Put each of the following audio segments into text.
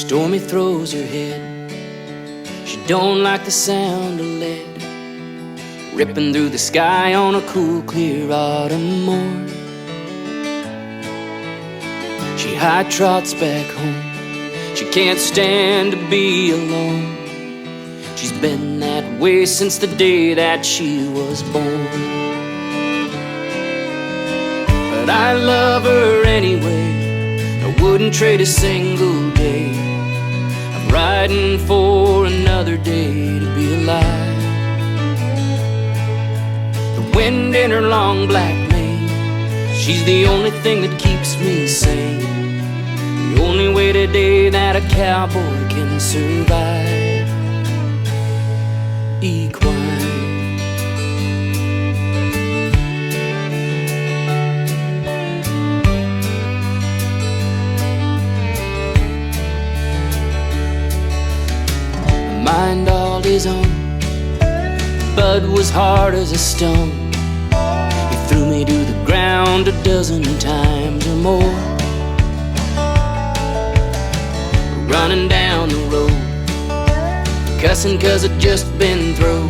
Stormy throws her head. She don't like the sound of lead ripping through the sky on a cool, clear autumn morn. She high trots back home. She can't stand to be alone. She's been that way since the day that she was born. But I love her anyway. I wouldn't trade a single day. I'm riding for another day to be alive. The wind in her long black mane, she's the only thing that keeps me sane. The only way today that a cowboy can survive. Equine. Mind all his own. Bud was hard as a stone. He threw me to the ground a dozen times or more. Running down the road, cussing 'cause I'd just been through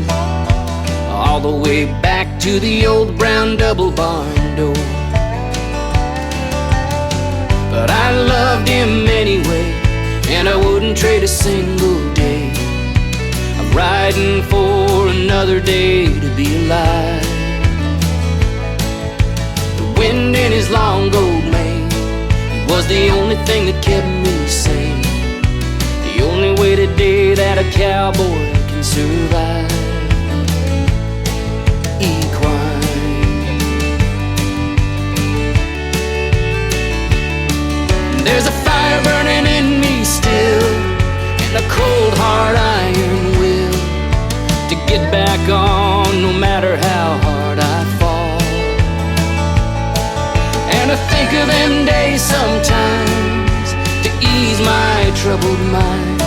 all the way back to the old brown double barn door. But I loved him anyway, and I wouldn't trade a single day. I'm riding for another day to be alive. The wind in his long gold mane was the only thing that kept me sane. The only way today that a cowboy can survive. Equine. There's a fire burning in me still, and a cold hard iron will to get back on no matter how hard I fall. And I think of them days sometimes to ease my troubled mind.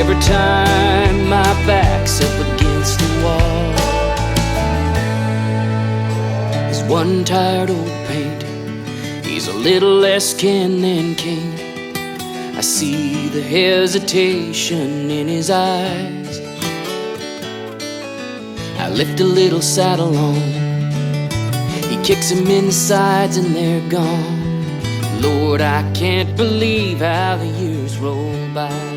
Every time my back's up against the wall. He's one tired old paint. He's a little less kin than king. I see the hesitation in his eyes. I lift a little saddle on. He kicks him in the sides and they're gone. Lord, I can't believe how the years roll by.